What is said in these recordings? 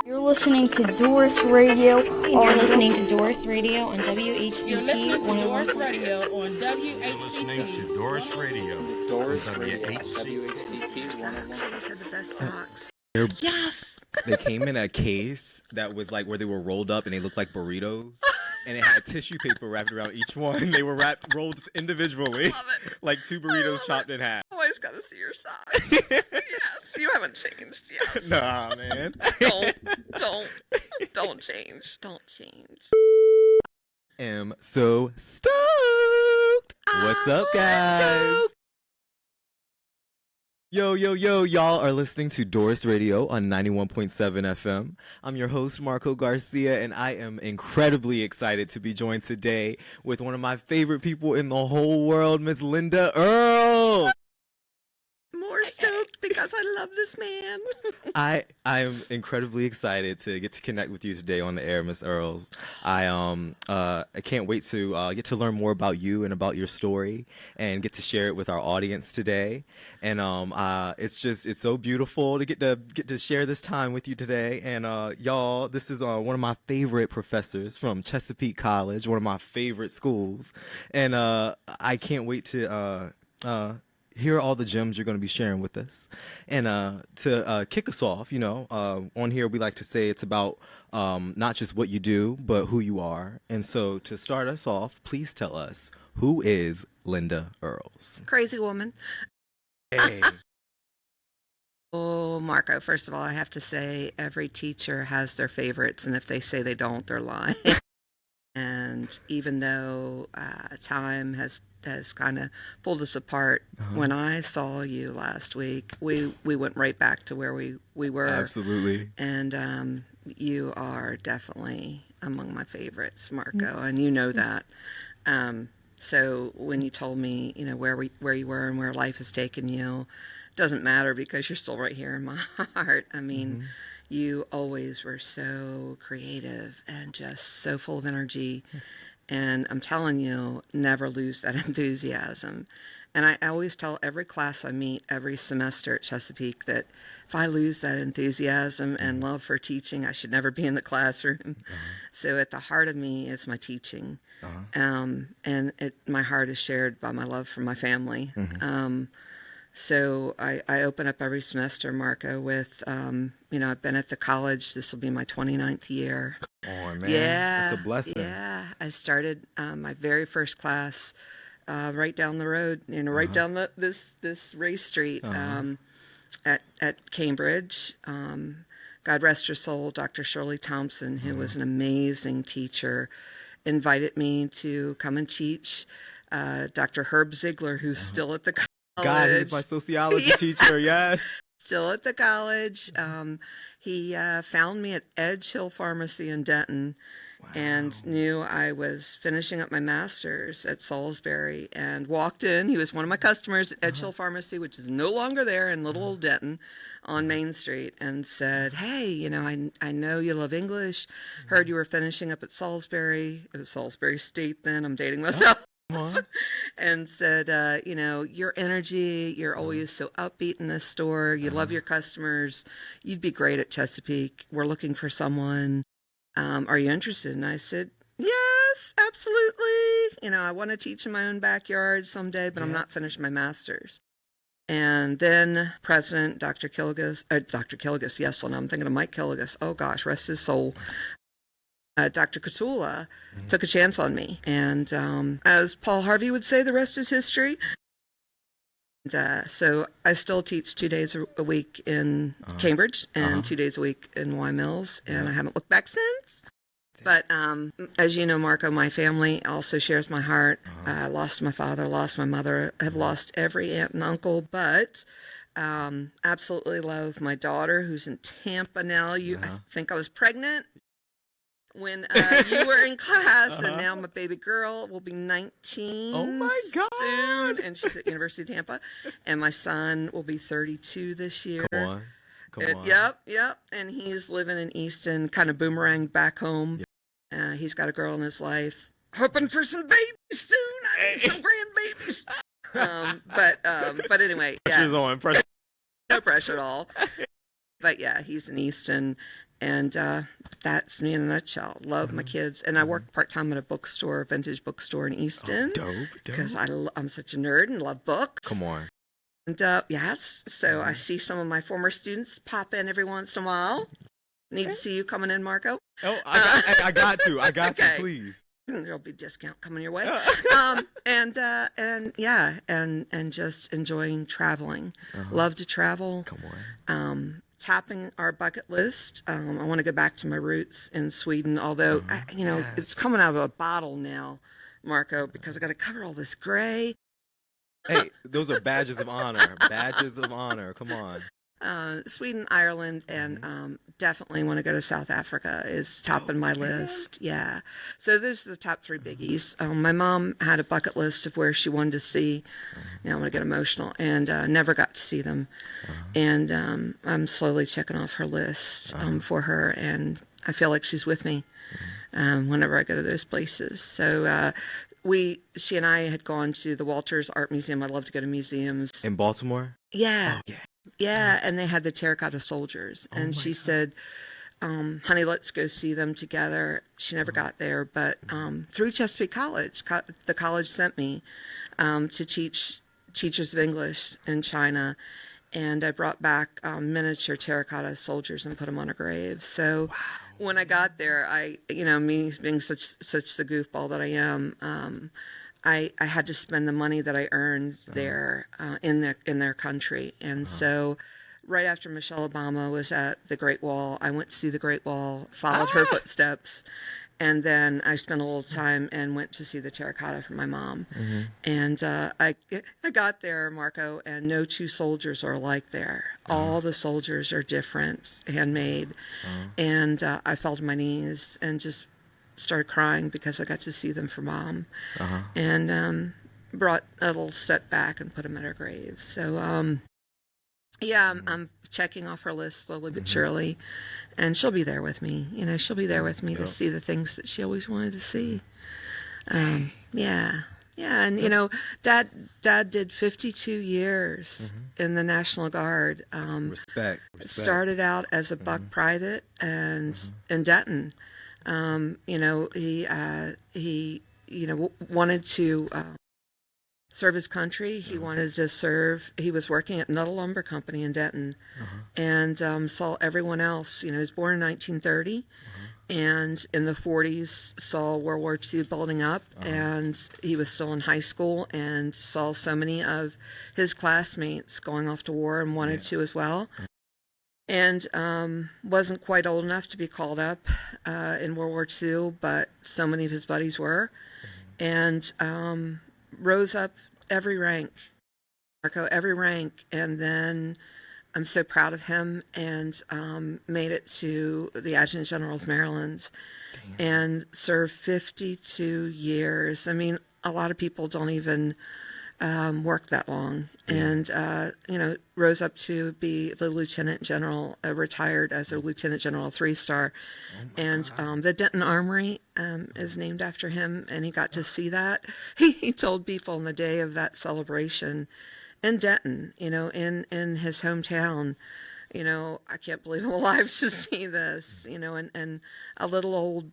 You're listening to DORiS Radio. You're listening to DORiS Radio on WHCP. You're listening to DORiS Radio on You're listening to WHCP. DORiS Radio DORiS on Radio, WHCP. WHCP 101. Yes. They came in a case that was like where they were rolled up and they looked like burritos. And it had tissue paper wrapped around each one. They were rolled individually. Love it. Like two burritos chopped in half. Oh, I just gotta see your size. Yes, you haven't changed. Yes. Nah, man. Don't change. Don't change. Am so stoked. What's up, guys? Yo, y'all are listening to DORiS Radio on 91.7 FM. I'm your host, Marco Garcia, and I am incredibly excited to be joined today with one of my favorite people in the whole world, Miss Linda Earls. More stoked because I love this man. I am incredibly excited to get to connect with you today on the air, Miss Earls. I can't wait to get to learn more about you and about your story and get to share it with our audience today. And it's so beautiful to get to share this time with you today. And y'all, this is one of my favorite professors from Chesapeake College, one of my favorite schools. And I can't wait to hear all the gems you're going to be sharing with us. And to kick us off, on here we like to say it's about not just what you do, but who you are. And so to start us off, please tell us, who is Linda Earls? Crazy woman. Hey. Oh, Marco, first of all, I have to say every teacher has their favorites, and if they say they don't, they're lying. And even though time has kind of pulled us apart, when I saw you last week, we went right back to where we were. Absolutely. And you are definitely among my favorites, Marco, and you know that. So when you told me, where you were and where life has taken you, it doesn't matter because you're still right here in my heart. I mean, you always were so creative and just so full of energy. And I'm telling you, never lose that enthusiasm. And I always tell every class I meet every semester at Chesapeake that if I lose that enthusiasm and love for teaching, I should never be in the classroom. So at the heart of me is my teaching. And my heart is shared by my love for my family. So I open up every semester, Marco, with, I've been at the college. This will be my 29th year. Oh, man. Yeah. That's a blessing. Yeah. I started my very first class right down the road, right down this race street at Cambridge. God rest her soul, Dr. Shirley Thompson, who was an amazing teacher, invited me to come and teach. Dr. Herb Ziegler, who's still at the college. God, he was my sociology teacher, yes. Still at the college. He found me at Edge Hill Pharmacy in Denton and knew I was finishing up my master's at Salisbury and walked in. He was one of my customers at Edge Hill Pharmacy, which is no longer there in little old Denton on Main Street, and said, hey, I know you love English. Heard you were finishing up at Salisbury. It was Salisbury State then. I'm dating myself. And said, your energy, you're always so upbeat in this store. You love your customers. You'd be great at Chesapeake. We're looking for someone. Are you interested? And I said, yes, absolutely. I want to teach in my own backyard someday, but I'm not finished my master's. And then President Dr. Kilgus, yes, and I'm thinking of Mike Kilgus. Oh, gosh, rest his soul. Dr. Katula took a chance on me. And as Paul Harvey would say, the rest is history. And, so I still teach 2 days a week in Cambridge and 2 days a week in Y Mills, and I haven't looked back since. But as you know, Marco, my family also shares my heart. I lost my father, lost my mother, have lost every aunt and uncle, but absolutely love my daughter who's in Tampa now. I think I was pregnant when you were in class, and now my baby girl will be 19. Oh my God! Soon, and she's at University of Tampa, and my son will be 32 this year. Come on. Yep. And he's living in Easton, kind of boomerang back home. Yep. He's got a girl in his life, hoping for some babies soon. I need some grandbabies. But anyway, Pressure's on. No pressure at all. But yeah, he's in Easton, And that's me in a nutshell. Love my kids. And I work part-time at a bookstore, a vintage bookstore in Easton. Dope. Because I'm such a nerd and love books. Come on. And yes, so I see some of my former students pop in every once in a while. Need to see you coming in, Marco. Oh, I got to. I got to, Okay. please. There'll be a discount coming your way. And just enjoying traveling. Love to travel. Come on. Tapping our bucket list. I want to go back to my roots in Sweden, although it's coming out of a bottle now, Marco, because I got to cover all this gray. Hey, those are badges of honor. Badges of honor. Come on. Sweden, Ireland, and definitely want to go to South Africa is top on my list. Yeah. So those are the top 3 biggies. My mom had a bucket list of where she wanted to see. Now I'm going to get emotional. And never got to see them. And I'm slowly checking off her list for her. And I feel like she's with me whenever I go to those places. So she and I had gone to the Walters Art Museum. I love to go to museums. In Baltimore? Yeah. Oh, yeah. Yeah, and they had the terracotta soldiers. And she said, honey, let's go see them together. She never got there, but through Chesapeake College, the college sent me to teach teachers of English in China. And I brought back miniature terracotta soldiers and put them on a grave. So when I got there, me being such the goofball that I am, I had to spend the money that I earned there in their country. And so right after Michelle Obama was at the Great Wall, I went to see the Great Wall, followed her footsteps, and then I spent a little time and went to see the terracotta for my mom. And I got there, Marco, and no 2 soldiers are alike there. All the soldiers are different, handmade. And I fell to my knees and just started crying because I got to see them for mom, and brought a little set back and put them at her grave. So I'm checking off her list slowly but surely, and she'll be there with me. She'll be there with me to see the things that she always wanted to see. Yeah, and Dad did 52 years in the National Guard. Respect. Started out as a buck private and in Denton. He wanted to serve his country. He wanted to serve. He was working at Nuttall Lumber Company in Denton, and saw everyone else. He was born in 1930, and in the 40s saw World War II building up, and he was still in high school and saw so many of his classmates going off to war and wanted to as well. And wasn't quite old enough to be called up in World War II, but so many of his buddies were, and rose up every rank, Marco, every rank. And then I'm so proud of him, and made it to the Adjutant General of Maryland. And served 52 years. I mean, a lot of people don't even work that long, and rose up to be the Lieutenant General, retired as a Lieutenant General 3-star, and the Denton Armory is named after him, and he got to see that. He told people on the day of that celebration in Denton, in his hometown, I can't believe I'm alive to see this, and a little old,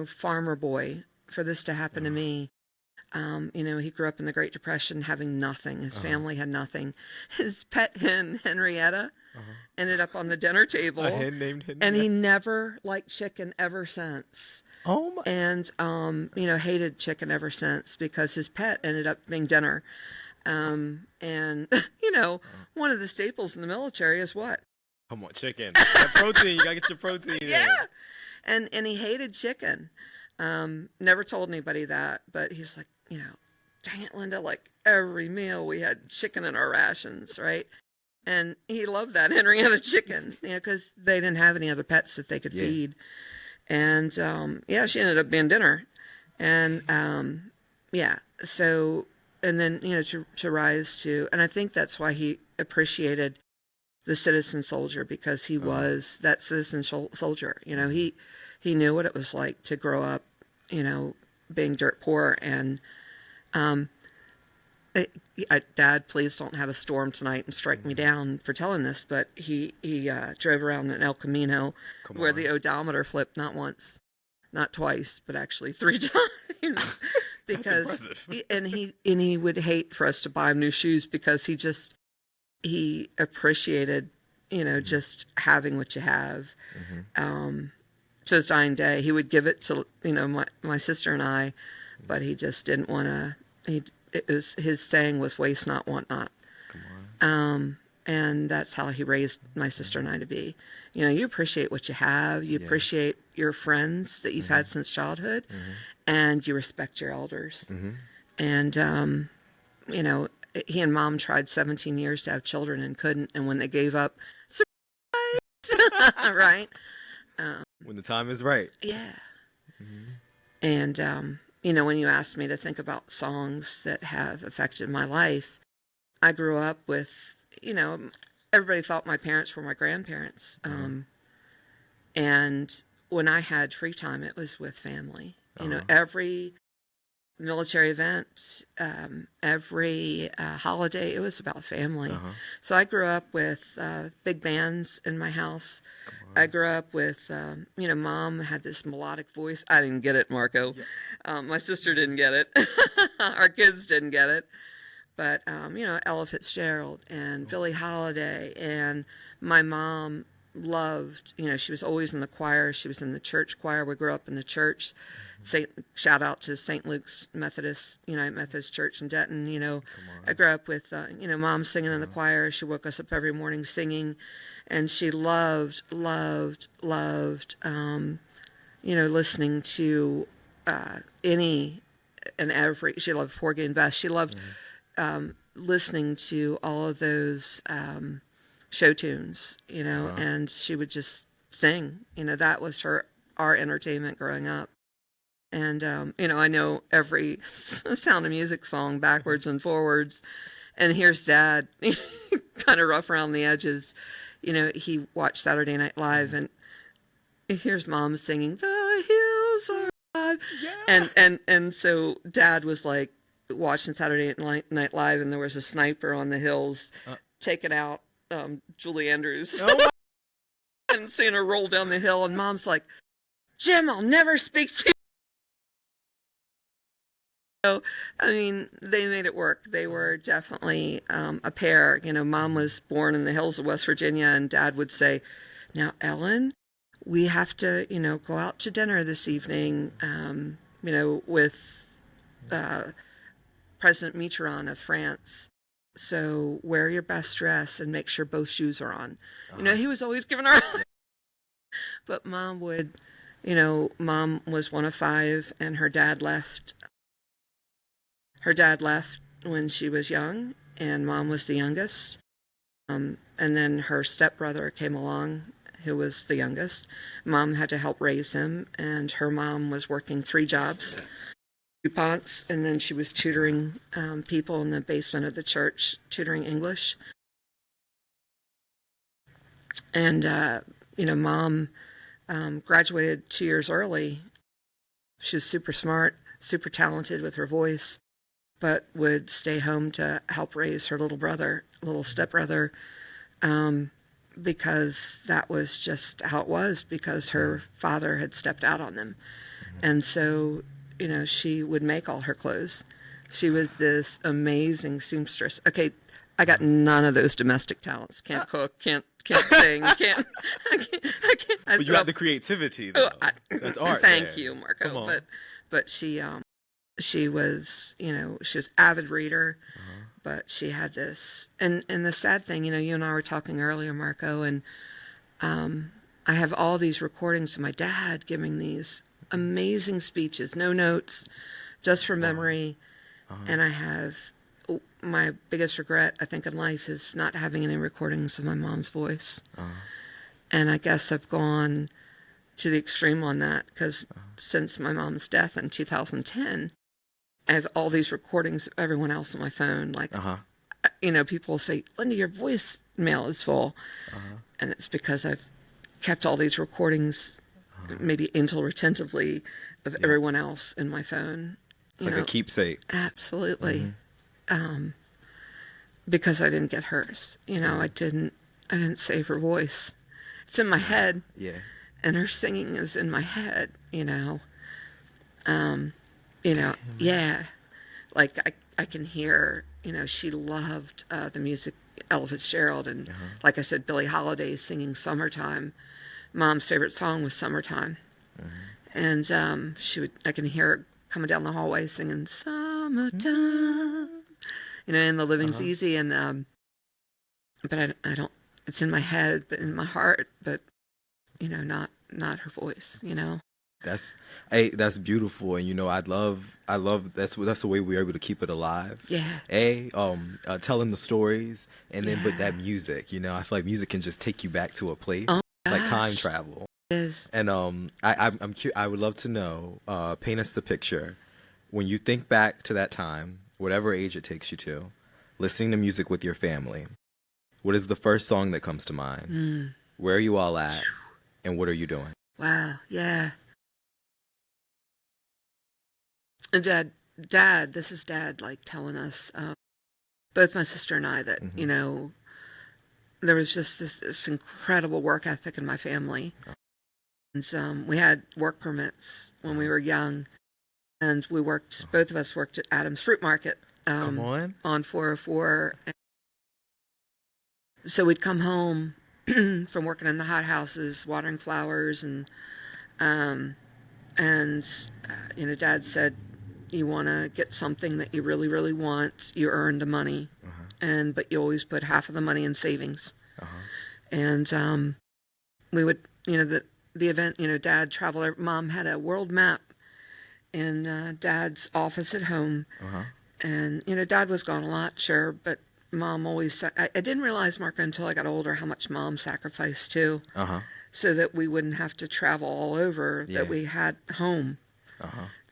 farmer boy, for this to happen to me. He grew up in the Great Depression having nothing. His family had nothing. His pet hen, Henrietta, ended up on the dinner table. A hen named Henrietta? And he never liked chicken ever since. Oh my! And, hated chicken ever since because his pet ended up being dinner. And, one of the staples in the military is what? Come on, chicken. That protein. You gotta get your protein in. Yeah. And he hated chicken. Never told anybody that, but he's like, dang it, Linda, like every meal we had chicken in our rations, right? And he loved that Henrietta chicken, because they didn't have any other pets that they could feed. And, she ended up being dinner. And, so, and then, to rise to, and I think that's why he appreciated the citizen soldier, because he was that citizen soldier. He knew what it was like to grow up, being dirt poor, and Dad, please don't have a storm tonight and strike me down for telling this, but he drove around in El Camino where the odometer flipped not once, not twice, but actually 3 times. Because he would hate for us to buy him new shoes because he appreciated, just having what you have. To his dying day, he would give it to my sister and I, but he just didn't want to. His saying was "waste not, want not." Come on. And that's how he raised my sister and I to be. You appreciate what you have. You appreciate your friends that you've had since childhood, and you respect your elders. And he and Mom tried 17 years to have children and couldn't. And when they gave up, surprise, right? When the time is right. Yeah. And when you asked me to think about songs that have affected my life, I grew up with. Everybody thought my parents were my grandparents. And when I had free time, it was with family. Every military event, every holiday, it was about family. So I grew up with big bands in my house. I grew up with, Mom had this melodic voice. I didn't get it, Marco. My sister didn't get it. Our kids didn't get it. But, Ella Fitzgerald and Billie Holiday, and my mom loved, she was always in the choir. She was in the church choir. We grew up in the church. Shout out to St. Luke's United Methodist Church in Denton. I grew up with, Mom singing in the choir. She woke us up every morning singing, and she loved, listening to any and every. She loved Porgy and Bess. She loved. Listening to all of those show tunes, and she would just sing. That was our entertainment growing up. And I know every Sound of Music song backwards and forwards. And here's Dad, kind of rough around the edges. He watched Saturday Night Live, and here's Mom singing "The Hills Are Alive," and so Dad was like, watching Saturday Night Live, and there was a sniper on the hills taking out Julie Andrews. And seeing her roll down the hill, and Mom's like, "Jim, I'll never speak to you." So, they made it work. They were definitely a pair. Mom was born in the hills of West Virginia, and Dad would say, "Now, Ellen, we have to, go out to dinner this evening, with President Mitterrand of France. So wear your best dress and make sure both shoes are on." He was always giving her. But Mom would, Mom was one of 5, and her dad left. Her dad left when she was young, and Mom was the youngest. And then her stepbrother came along, who was the youngest. Mom had to help raise him, and her mom was working 3 jobs. DuPonts, and then she was tutoring people in the basement of the church, tutoring English. And, Mom graduated 2 years early. She was super smart, super talented with her voice, but would stay home to help raise her little stepbrother, because that was just how it was, because her father had stepped out on them. And so she would make all her clothes. She was this amazing seamstress. Okay, I got none of those domestic talents. Can't cook, can't sing, I can't. But you have the creativity, though. That's art. Thank you, Marco. But she was, she was avid reader, but she had this. And the sad thing, you and I were talking earlier, Marco, and I have all these recordings of my dad giving these amazing speeches, no notes, just from memory. And I have, my biggest regret, I think, in life is not having any recordings of my mom's voice. And I guess I've gone to the extreme on that, because since my mom's death in 2010, I have all these recordings of everyone else on my phone. Like, people will say, "Linda, your voicemail is full." And it's because I've kept all these recordings, maybe until retentively, of everyone else in my phone. It's like a keepsake. Absolutely. because I didn't get hers. I didn't save her voice. It's in my head. Yeah. And her singing is in my head, yeah. Like I can hear, she loved the music, Ella Fitzgerald, and like I said, Billie Holiday singing Summertime. Mom's favorite song was Summertime. And I can hear her coming down the hallway singing Summertime, and The Living's Easy. And, but I don't, it's in my head, but in my heart, but, not her voice, That's beautiful, and I love that's the way we're able to keep it alive. Yeah. Telling the stories, and then with Yeah. that music, I feel like music can just take you back to a place, Oh, like time gosh. travel. It is. And I would love to know, paint us the picture when you think back to that time, whatever age it takes you to, listening to music with your family. What is the first song that comes to mind? Where are you all at, and what are you doing? Wow. Yeah. And Dad, this is Dad, like telling us, both my sister and I, that, there was just this incredible work ethic in my family. And we had work permits when we were young, and both of us worked at Adams Fruit Market. Come on 404. So we'd come home from working in the hothouses, watering flowers, and Dad said, you want to get something that you really, really want, you earn the money, but you always put half of the money in savings. And we would, the event, Dad traveled. Mom had a world map in Dad's office at home, and Dad was gone a lot, sure, but Mom always. I didn't realize, Marco, until I got older, how much Mom sacrificed too, so that we wouldn't have to travel all over. Yeah. That we had home.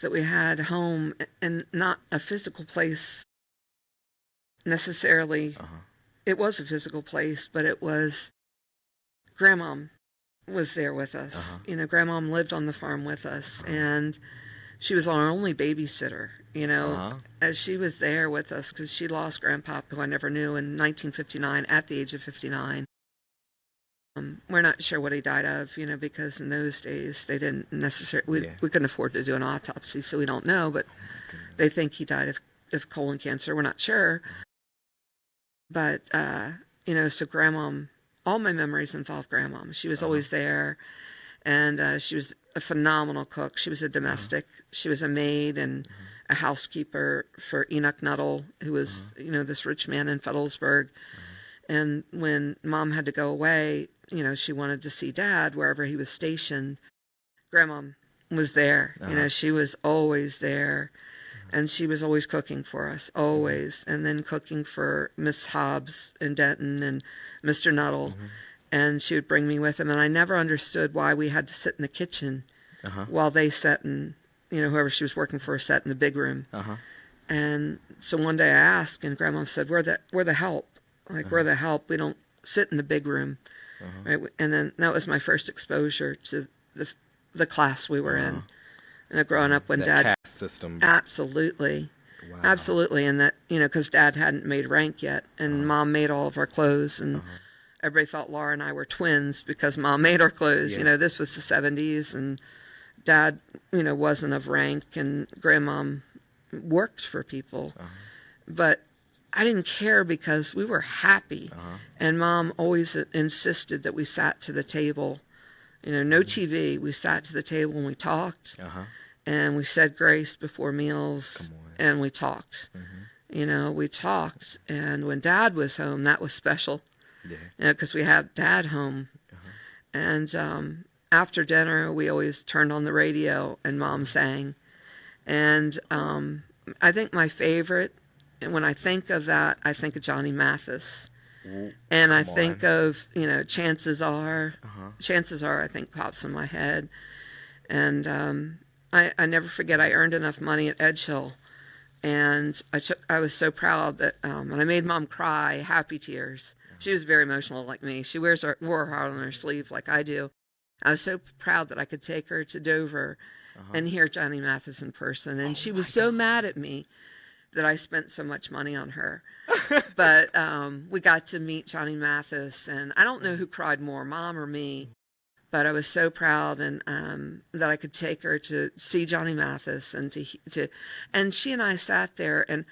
That we had home, and not a physical place necessarily. It was a physical place, but it was, Grandmom was there with us. Grandmom lived on the farm with us, and she was our only babysitter, as she was there with us, because she lost Grandpa, who I never knew, in 1959, at the age of 59. We're not sure what he died of, because in those days they didn't necessarily, we couldn't afford to do an autopsy, so we don't know, but they think he died of colon cancer. We're not sure. But, so Grandmom, all my memories involve Grandmom. She was always there, and she was a phenomenal cook. She was a domestic. She was a maid and a housekeeper for Enoch Nuttall, who was, this rich man in Fedelsburg. And when Mom had to go away, she wanted to see Dad wherever he was stationed. Grandmom was there. She was always there. And she was always cooking for us, always. And then cooking for Miss Hobbs in Denton and Mr. Nuttall. And she would bring me with him. And I never understood why we had to sit in the kitchen while they sat in, whoever she was working for sat in the big room. And so one day I asked, and Grandma said, we're the help. Like, we're the help. We don't sit in the big room. Right? And then that was my first exposure to the class we were in. And growing up when that Dad... caste system. Absolutely. Wow. Absolutely. And that, because Dad hadn't made rank yet. And Mom made all of our clothes. And everybody thought Laura and I were twins because Mom made our clothes. Yeah. This was the 70s. And Dad, wasn't of rank. And Grandmom worked for people. But I didn't care because we were happy. And Mom always insisted that we sat to the table. No TV. We sat to the table and we talked. And we said grace before meals. And we talked. We talked. And when Dad was home, that was special. Because we had Dad home. And after dinner, we always turned on the radio and Mom sang. And I think my favorite, and when I think of that, I think of Johnny Mathis. And I think of, chances are, I think pops in my head. And I never forget, I earned enough money at Edge Hill. And I was so proud that, and I made Mom cry, happy tears. She was very emotional like me. She wore her heart on her sleeve like I do. I was so proud that I could take her to Dover and hear Johnny Mathis in person. And she was so mad at me that I spent so much money on her. But we got to meet Johnny Mathis, and I don't know who cried more, Mom or me. But I was so proud, and that I could take her to see Johnny Mathis, and and she and I sat there, and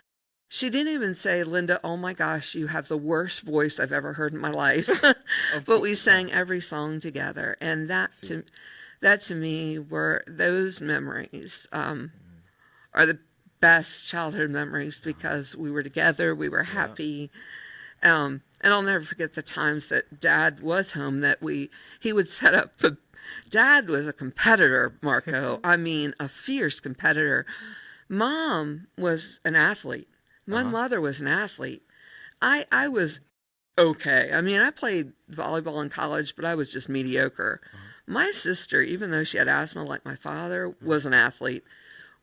she didn't even say, Linda, oh my gosh, you have the worst voice I've ever heard in my life. But we sang every song together, and that to me were those memories are the best childhood memories, because we were together, we were happy. And I'll never forget the times that Dad was home, that he would set up Dad was a competitor, Marco. I mean, a fierce competitor. Mom was an athlete. My mother was an athlete. I was okay. I mean, I played volleyball in college, but I was just mediocre. My sister, even though she had asthma like my father, was an athlete.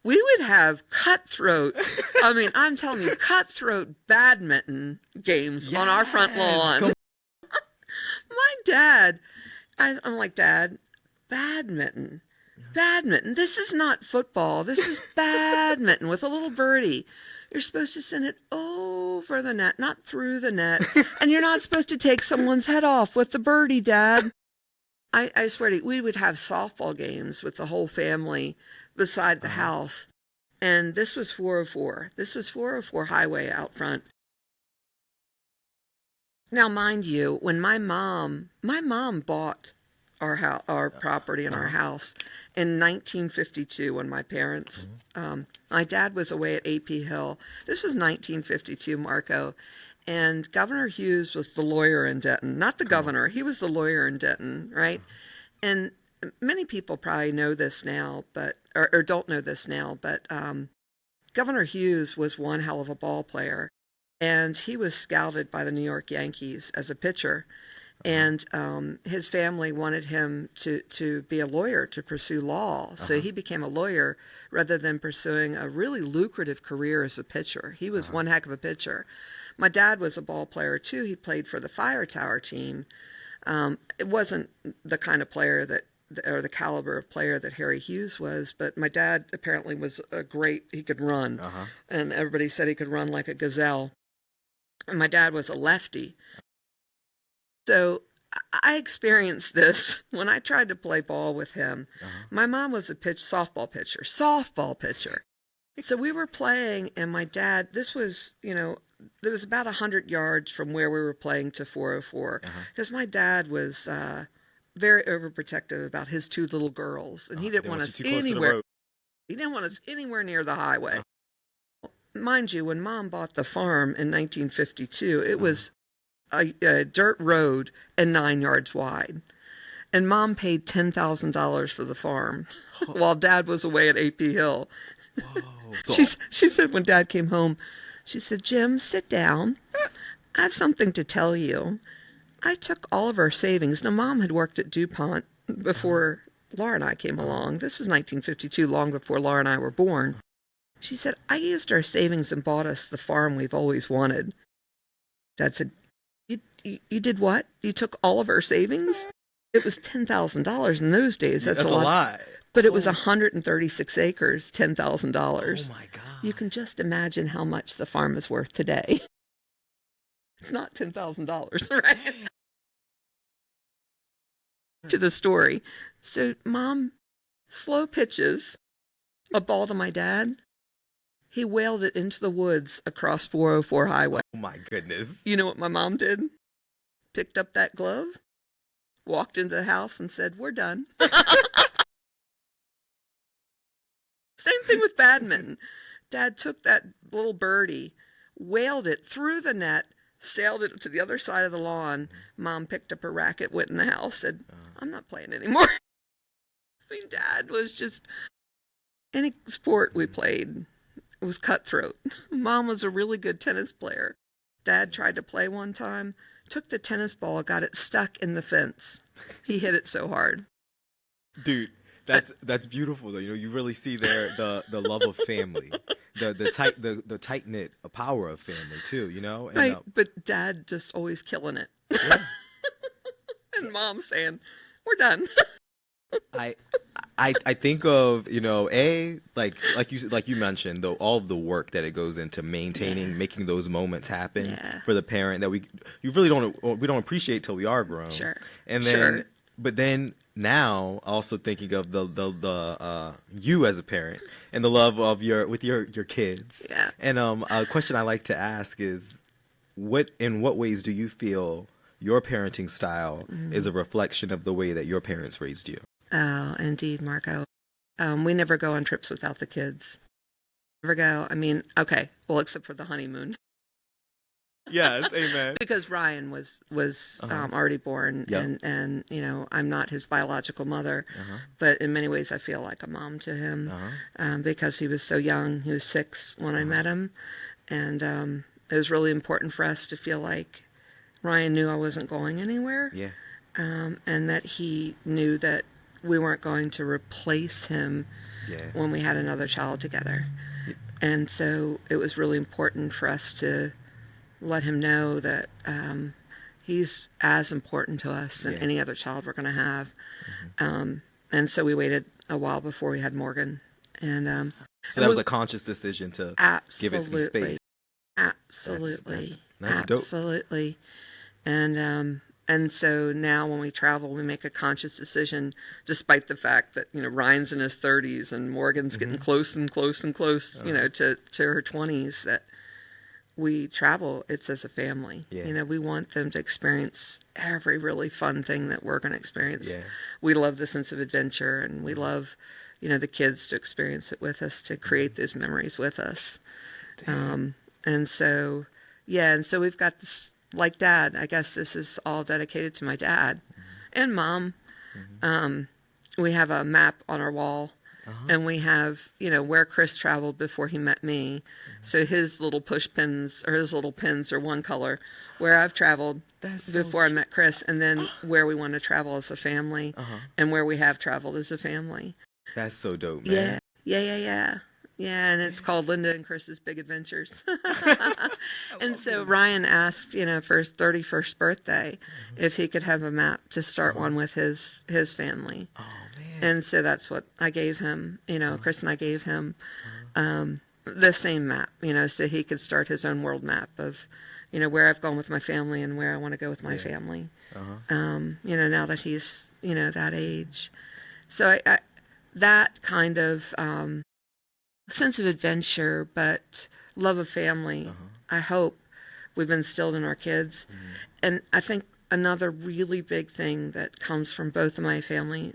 We would have cutthroat, I mean, I'm telling you, cutthroat badminton games on our front lawn. My dad, I'm like, Dad, badminton. This is not football. This is badminton with a little birdie. You're supposed to send it over the net, not through the net. And you're not supposed to take someone's head off with the birdie, Dad. I swear to you, we would have softball games with the whole family beside the house. And this was 404. This was 404 highway out front. Now, mind you, when my mom bought our property and our house in 1952, when my parents, my dad was away at AP Hill. This was 1952, Marco. And Governor Hughes was the lawyer in Denton, not the governor. He was the lawyer in Denton, right? And many people probably know this now, but or don't know this now, but Governor Hughes was one hell of a ball player, and he was scouted by the New York Yankees as a pitcher, and his family wanted him to be a lawyer, to pursue law, so he became a lawyer rather than pursuing a really lucrative career as a pitcher. He was one heck of a pitcher. My dad was a ball player too. He played for the Fire Tower team. It wasn't the kind of player or the caliber of player that Harry Hughes was, but my dad apparently was he could run, and everybody said he could run like a gazelle. And my dad was a lefty. So I experienced this when I tried to play ball with him. My mom was a softball pitcher. So we were playing, and my dad, this was, it was about 100 yards from where we were playing to 404, because my dad was very overprotective about his two little girls, and he didn't want us anywhere. He didn't want us anywhere near the highway. Mind you, when Mom bought the farm in 1952, it was a dirt road and 9 yards wide. And Mom paid $10,000 for the farm while Dad was away at AP Hill. Whoa. She said when Dad came home, she said, Jim, sit down. I have something to tell you. I took all of our savings. Now, Mom had worked at DuPont before Laura and I came along. This was 1952, long before Laura and I were born. She said, I used our savings and bought us the farm we've always wanted. Dad said, you did what? You took all of our savings? It was $10,000 in those days. That's a lot. But it was 136 acres, $10,000. Oh my God. You can just imagine how much the farm is worth today. It's not $10,000, right? To the story. So Mom slow pitches a ball to my dad. He wailed it into the woods across 404 highway. Oh my goodness. You know what my mom did? Picked up that glove, walked into the house and said, we're done. Same thing with badminton. Dad took that little birdie, wailed it through the net, sailed it to the other side of the lawn. Mom picked up her racket, went in the house, said, I'm not playing anymore. I mean, Dad was just, any sport we played, it was cutthroat. Mom was a really good tennis player. Dad tried to play one time, took the tennis ball, got it stuck in the fence. He hit it so hard. Dude, that's beautiful though. You really see there the love of family, the tight knit power of family too. And, right, but Dad just always killing it. Yeah. And Mom saying, "We're done." I think of, like you mentioned, though, all of the work that it goes into maintaining, making those moments happen for the parent that we don't appreciate till we are grown. Sure. And then, but then now also thinking of the you as a parent and the love of your kids. Yeah. And a question I like to ask is, in what ways do you feel your parenting style is a reflection of the way that your parents raised you? Oh, indeed, Marco. We never go on trips without the kids. Never go. I mean, okay, well, except for the honeymoon. Yes, amen. Because Ryan was already born, and I'm not his biological mother, but in many ways I feel like a mom to him because he was so young. He was 6 when I met him, and it was really important for us to feel like Ryan knew I wasn't going anywhere, and that he knew that we weren't going to replace him when we had another child together. And so it was really important for us to let him know that he's as important to us than any other child we're going to have. And so we waited a while before we had Morgan. And so that was a conscious decision to give it some space. Absolutely. That's dope. Absolutely. And so now when we travel, we make a conscious decision, despite the fact that, Ryan's in his 30s and Morgan's getting close and close and close, to her 20s, that we travel, it's as a family. We want them to experience every really fun thing that we're going to experience. We love the sense of adventure, and we love, the kids to experience it with us, to create those memories with us. And so we've got this, like Dad, I guess this is all dedicated to my dad and Mom. We have a map on our wall, and we have, where Chris traveled before he met me. So his little push pins, or his little pins, are one color, where I've traveled before I met Chris, and then where we want to travel as a family, and where we have traveled as a family. That's so dope, man. Yeah, and it's called Linda and Chris's Big Adventures. And so Ryan asked, for his 31st birthday, if he could have a map to start one with his family. Oh, man. And so that's what I gave him. Chris and I gave him the same map, so he could start his own world map of, where I've gone with my family and where I want to go with my family. Now that he's, that age. So I that kind of sense of adventure, but love of family, I hope we've instilled in our kids. And I think another really big thing that comes from both of my family,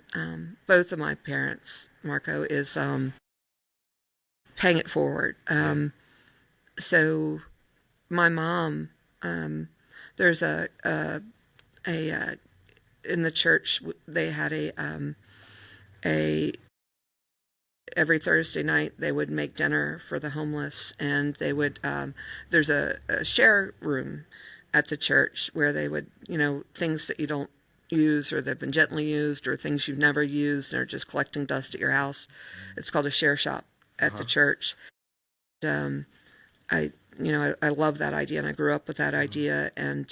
both of my parents, Marco, is paying it forward. So my mom, there's a in the church, they had a every Thursday night they would make dinner for the homeless, and they would there's a share room at the church where they would, things that you don't use or that have been gently used or things you've never used and are just collecting dust at your house. It's called a share shop at the church. I love that idea, and I grew up with that idea, and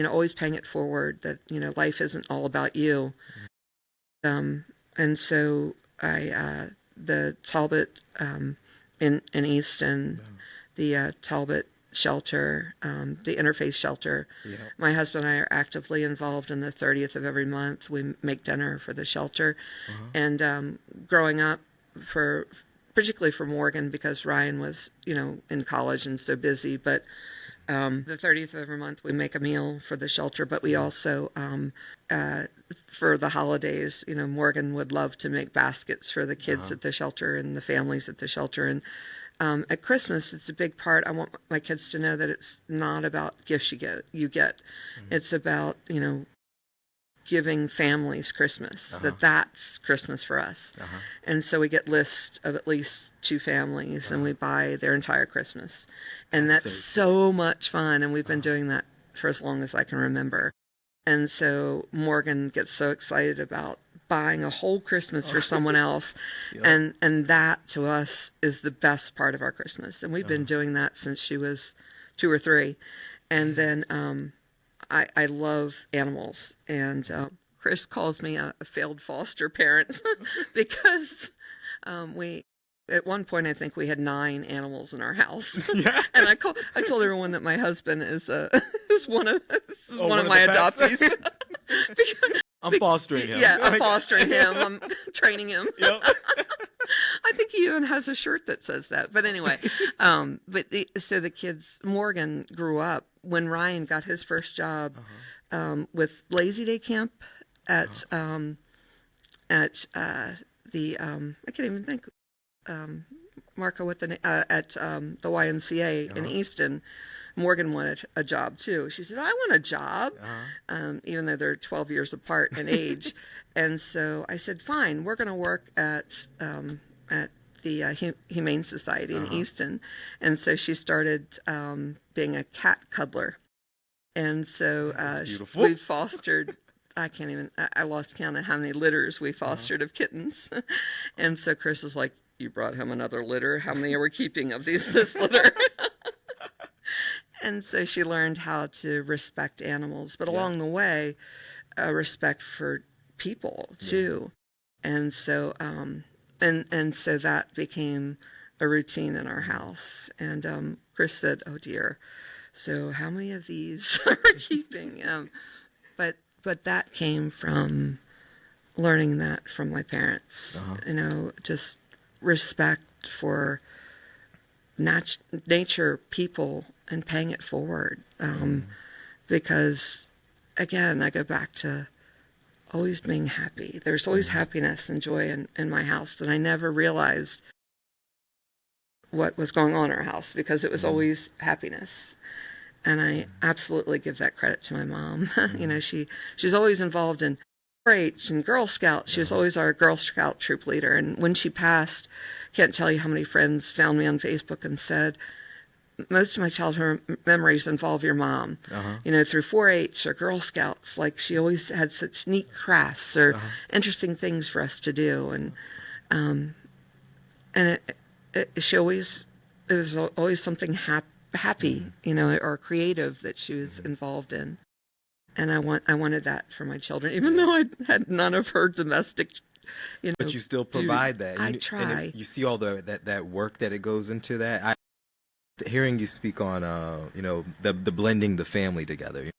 always paying it forward that life isn't all about you. And so the Talbot in Easton, the Talbot shelter, the Interfaith shelter. My husband and I are actively involved in the 30th of every month. We make dinner for the shelter. And growing up, particularly for Morgan, because Ryan was, in college and so busy, but the 30th of every month we make a meal for the shelter, but we also, for the holidays, Morgan would love to make baskets for the kids at the shelter and the families at the shelter. And at Christmas, it's a big part. I want my kids to know that it's not about gifts you get. It's about, giving families Christmas, that's Christmas for us. And so we get lists of at least 2 families, and we buy their entire Christmas. And that's so much fun, and we've been doing that for as long as I can remember. And so Morgan gets so excited about buying a whole Christmas for someone else, and that to us is the best part of our Christmas. And we've been doing that since she was 2 or 3. And then I love animals, and Chris calls me a failed foster parent because at one point I think we had 9 animals in our house. Yeah. And I told everyone that my husband is one of one of my the pets? adoptees. I'm fostering him. Yeah, I'm fostering him. I'm training him. Yep. I think he even has a shirt that says that. But anyway, so the kids, Morgan grew up when Ryan got his first job with Lazy Day Camp at the I can't even think Marco at the YMCA in Easton. Morgan wanted a job too. She said, "I want a job," even though they're 12 years apart in age. And so I said, "Fine, we're going to work at the Humane Society in Easton." And so she started being a cat cuddler. And so we fostered. I can't even. I lost count of how many litters we fostered of kittens. And so Chris was like, "You brought him another litter. How many are we keeping of this litter?" And so she learned how to respect animals, but along the way, respect for people too. And so, and so that became a routine in our house. And Chris said, "Oh dear, so how many of these are we keeping?" But that came from learning that from my parents. You know, just respect for nature, people, and paying it forward. Because, again, I go back to always being happy. There's always happiness and joy in my house that I never realized what was going on in our house because it was always happiness. And I absolutely give that credit to my mom. You know, she's always involved in 4-H and Girl Scouts. She was always our Girl Scout troop leader. And when she passed, can't tell you how many friends found me on Facebook and said, "Most of my childhood memories involve your mom." You know, through 4-H or Girl Scouts. Like, she always had such neat crafts or interesting things for us to do. And there was always something happy, you know, or creative that she was involved in. And I wanted that for my children, even though I had none of her domestic. You know, but you still provide that. I try. And you see all that work that it goes into that. Hearing you speak on, you know, the blending the family together.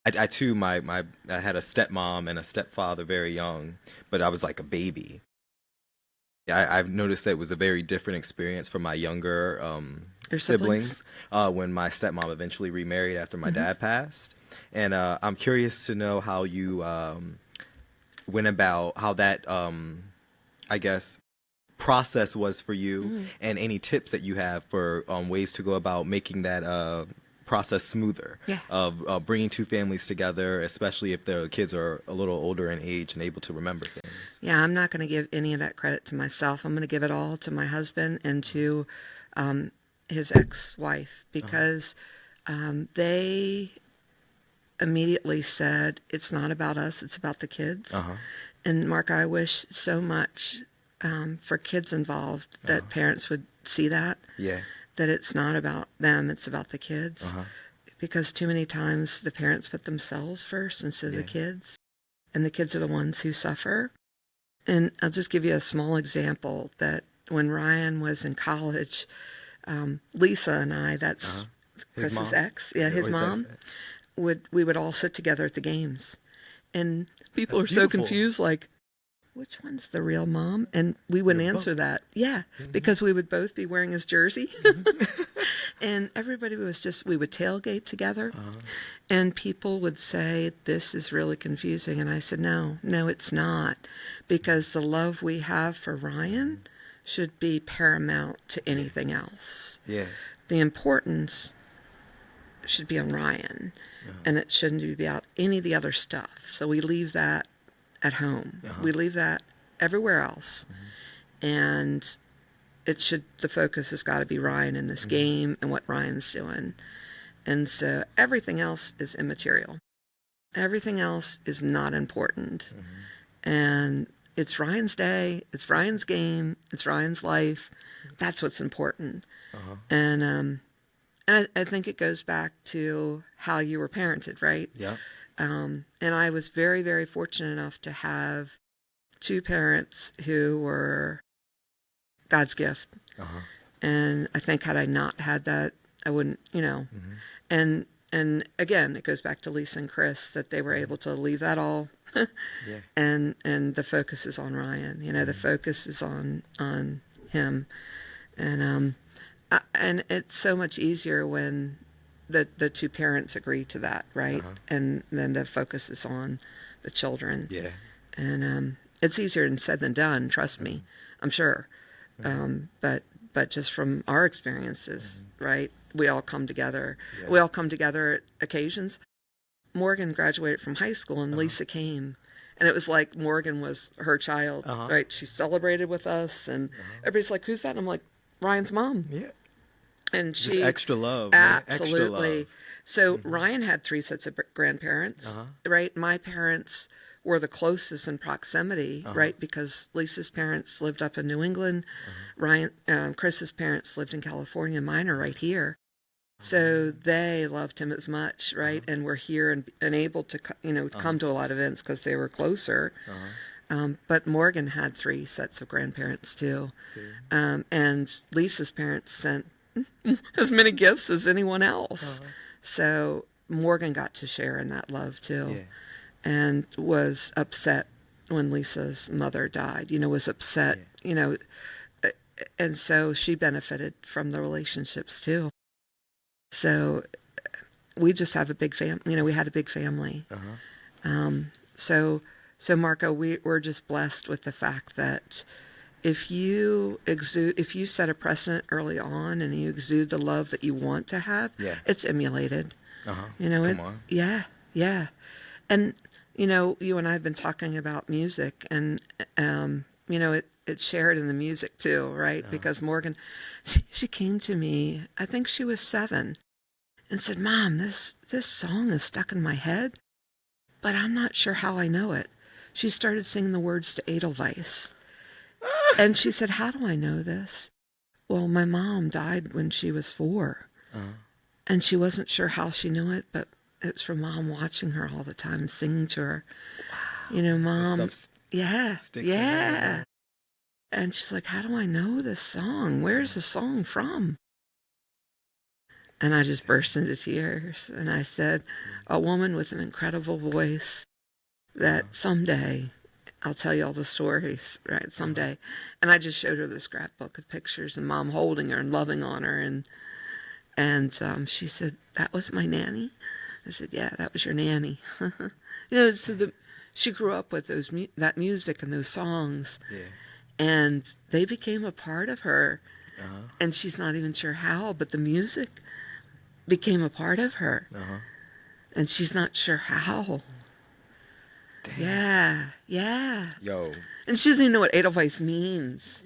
I too, I had a stepmom and a stepfather very young, but I was like a baby. I've noticed that it was a very different experience for my younger siblings when my stepmom eventually remarried after my dad passed. And I'm curious to know how you went about how that, I guess, process was for you, and any tips that you have for ways to go about making that process smoother of bringing two families together, especially if the kids are a little older in age and able to remember things. Yeah, I'm not going to give any of that credit to myself. I'm going to give it all to my husband and to his ex-wife, because they immediately said, "It's not about us, it's about the kids." And Mark, I wish so much for kids involved that parents would see that. That it's not about them, it's about the kids. Because too many times the parents put themselves first instead of the kids. And the kids are the ones who suffer. And I'll just give you a small example that when Ryan was in college, Lisa and I, that's Chris's ex, his mom, we would all sit together at the games. And people are so confused, like, which one's the real mom? And we wouldn't answer that. Because we would both be wearing his jersey. And everybody was we would tailgate together. And people would say, "This is really confusing." And I said, no, it's not. Because the love we have for Ryan should be paramount to anything else. The importance should be on Ryan. And it shouldn't be about any of the other stuff. So we leave that at home. We leave that everywhere else. And the focus has got to be Ryan in this game and what Ryan's doing. And so everything else is immaterial. Everything else is not important. And it's Ryan's day, it's Ryan's game, it's Ryan's life. That's what's important. And I think it goes back to how you were parented, right? And I was very, very fortunate enough to have two parents who were God's gift. Uh-huh. And I think had I not had that, I wouldn't, and again, it goes back to Lisa and Chris that they were able to leave that all. Yeah. And the focus is on Ryan. The focus is on him. And it's so much easier when the two parents agree to that, right? Uh-huh. And then the focus is on the children. Yeah. And it's easier said than done, trust me, I'm sure. But just from our experiences, right? We all come together. Yeah. We all come together at occasions. Morgan graduated from high school and Lisa came. And it was like Morgan was her child, right? She celebrated with us and everybody's like, who's that? And I'm like, Ryan's mom. Yeah. And Just she extra love. Man. Extra absolutely. love. So Ryan had 3 sets of grandparents, right? My parents were the closest in proximity, right? Because Lisa's parents lived up in New England. Chris's parents lived in California. Mine are right here. So they loved him as much, right? And were here and able to, come to a lot of events because they were closer. But Morgan had 3 sets of grandparents too. And Lisa's parents sent as many gifts as anyone else. So Morgan got to share in that love too. Yeah. And was upset when Lisa's mother died, was upset, and so she benefited from the relationships too. So we just have a big family, we had a big family. So Marco, we're just blessed with the fact that if you set a precedent early on and you exude the love that you want to have, it's emulated. Come on. Yeah. And, you and I have been talking about music and, it's shared in the music too, right? Because Morgan, she came to me, I think she was 7, and said, Mom, this song is stuck in my head, but I'm not sure how I know it. She started singing the words to Edelweiss. And she said, how do I know this? Well, my mom died when she was 4. And she wasn't sure how she knew it, but it's from Mom watching her all the time and singing to her. Wow. Mom. Sticks Yeah. in there. And she's like, how do I know this song? Where's the song from? And I just burst into tears. And I said, a woman with an incredible voice that someday I'll tell you all the stories, right? Someday. And I just showed her this scrapbook of pictures and Mom holding her and loving on her. And she said, that was my nanny? I said, yeah, that was your nanny. So she grew up with that music and those songs. Yeah. And they became a part of her. And she's not even sure how, but the music became a part of her. And she's not sure how. Damn. Yeah. Yo. And she doesn't even know what Edelweiss means.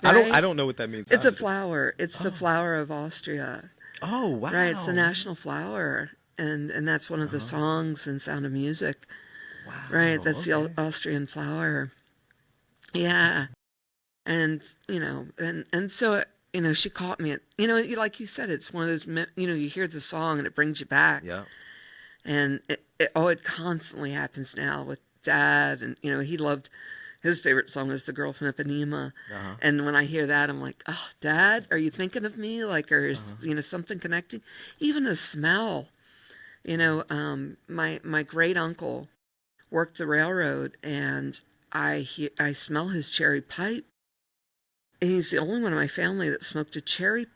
Right? I don't know what that means. It's a flower. It's the flower of Austria. Oh, wow. Right, it's the national flower. And that's one of the songs in Sound of Music. Wow. Right, that's the Austrian flower. Yeah. And, and so, she caught me at, like you said, it's one of those, you hear the song and it brings you back. Yeah. And it constantly happens now with Dad. And, he loved, his favorite song is The Girl from Ipanema. And when I hear that, I'm like, oh, Dad, are you thinking of me? Like, or is, something connecting? Even the smell. My great uncle worked the railroad and I smell his cherry pipe. And he's the only one in my family that smoked a cherry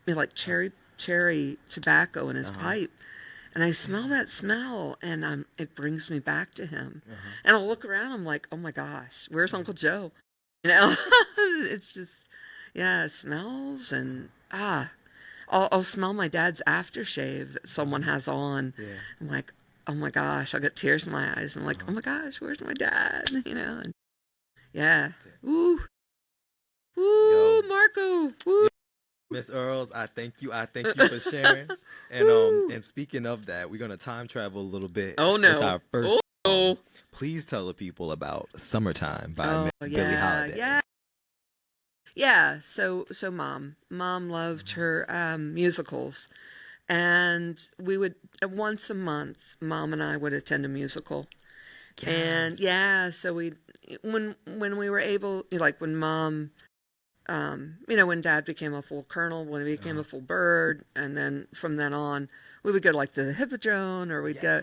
tobacco in his pipe. And I smell that smell, and it brings me back to him. And I'll look around, I'm like, oh my gosh, where's Uncle Joe? It's just, it smells, and I'll smell my dad's aftershave that someone has on. I'm like, oh my gosh, I'll get tears in my eyes. I'm like, oh my gosh, where's my dad? And ooh, Yo. Marco, ooh. Miss Earls, I thank you for sharing. And speaking of that, we're gonna time travel a little bit. Oh no! With our first song. Please tell the people about "Summertime" by Miss Billie Holiday. Yeah. So Mom loved her musicals, And we would, once a month, Mom and I would attend a musical. Yes. And yeah, so when we were able, like when Mom, when Dad became a full colonel, when he became a full bird, and then from then on, we would go like to the Hippodrome, or we'd go,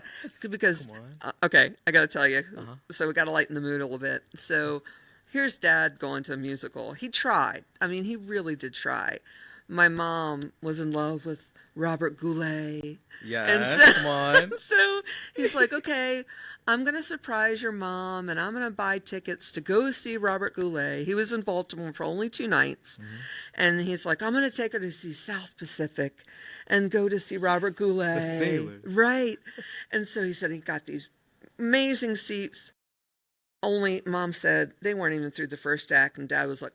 because, Come on. okay, I got to tell you, so we got to lighten the mood a little bit. So here's Dad going to a musical. He tried. I mean, he really did try. My mom was in love with Robert Goulet. Yes, And so, come on. So he's like, okay, I'm going to surprise your mom, and I'm going to buy tickets to go see Robert Goulet. He was in Baltimore for only 2 nights. And he's like, I'm going to take her to see South Pacific and go to see Robert Goulet. The Sailors. Right. And so he said he got these amazing seats. Only Mom said they weren't even through the first act, and Dad was like,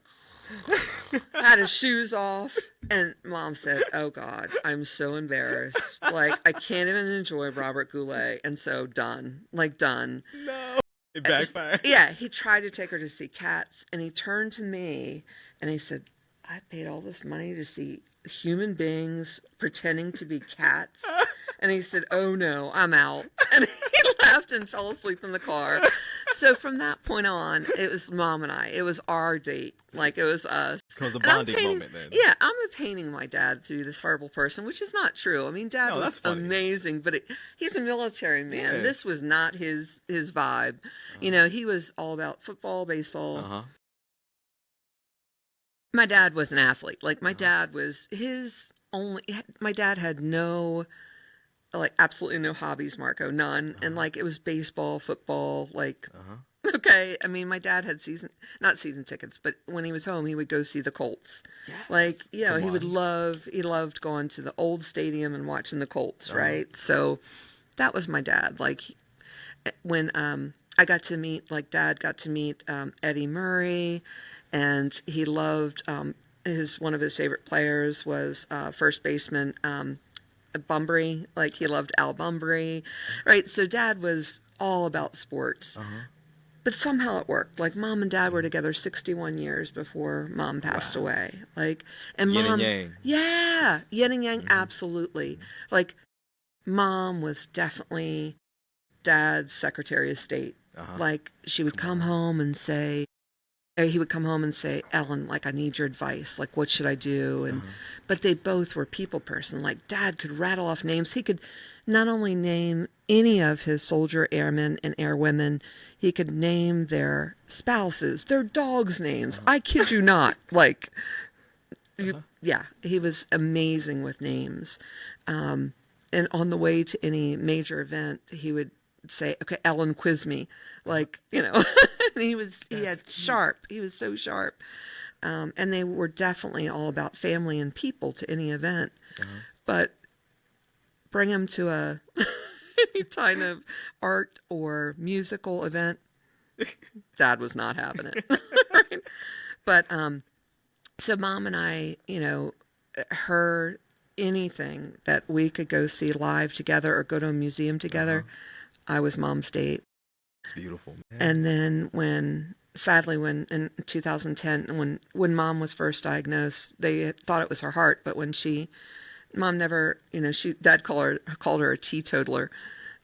had his shoes off, and Mom said, oh God, I'm so embarrassed, like I can't even enjoy Robert Goulet. And so done. No, it backfired. Yeah, he tried to take her to see Cats, and he turned to me and he said, I paid all this money to see human beings pretending to be cats. And he said, oh no, I'm out. And he left and fell asleep in the car. So from that point on, it was Mom and I. It was our date. Like, it was us. It was a And I'm bonding moment then. Yeah, I'm painting my dad to be this horrible person, which is not true. I mean, Dad No, that's was funny. amazing, but he's a military man. Yeah. This was not his vibe. You know, he was all about football, baseball. Uh-huh. My dad was an athlete. Like, my dad was my dad had no, like, absolutely no hobbies, Marco, none. And like, it was baseball, football, like, okay. I mean, my dad had not season tickets, but when he was home, he would go see the Colts. Yes. Like, you know, Come on. he loved going to the old stadium and watching the Colts, right? So that was my dad. Like, when I got to meet, like, Dad got to meet Eddie Murray, and he loved one of his favorite players was first baseman Bunbury. Like, he loved Al Bunbury, right? So Dad was all about sports. But somehow it worked. Like, Mom and Dad were together 61 years before Mom passed away. Like, and Yin Mom, and yang. yeah, yin and yang, absolutely. Like, Mom was definitely Dad's Secretary of State. Like, she would come home and say, he would come home and say, Ellen, like, I need your advice. Like, what should I do? And but they both were people person. Like, Dad could rattle off names. He could not only name any of his soldier airmen and airwomen, he could name their spouses, their dogs' names. I kid you not. Like, yeah, he was amazing with names. And on the way to any major event, he would say, okay, Ellen, quiz me. Like, you know, and he was so sharp. And they were definitely all about family and people to any event. But bring him to any kind of art or musical event, Dad was not having it. Right? But so Mom and I, you know, anything that we could go see live together or go to a museum together, I was Mom's date. It's beautiful, man. And then sadly, in 2010, when Mom was first diagnosed, they thought it was her heart, but when Mom never, you know, Dad called her a teetotaler.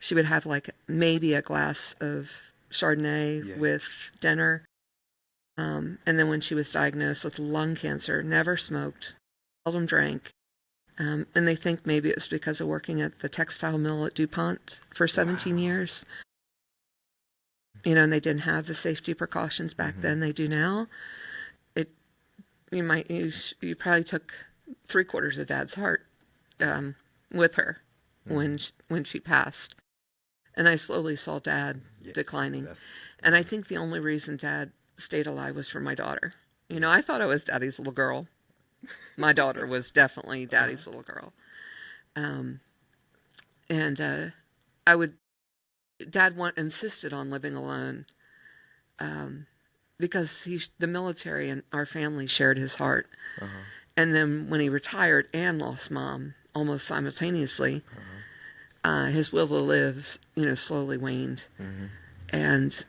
She would have like maybe a glass of Chardonnay with dinner. And then when she was diagnosed with lung cancer, never smoked, seldom drank. And they think maybe it was because of working at the textile mill at DuPont for 17 years. You know, and they didn't have the safety precautions back then. They do now. You probably took 3/4 of Dad's heart with her when she passed. And I slowly saw Dad declining. And I think the only reason Dad stayed alive was for my daughter. You know, I thought I was Daddy's little girl. My daughter was definitely Daddy's little girl. Dad insisted on living alone because the military and our family shared his heart. And then when he retired and lost Mom almost simultaneously, his will to live, you know, slowly waned. And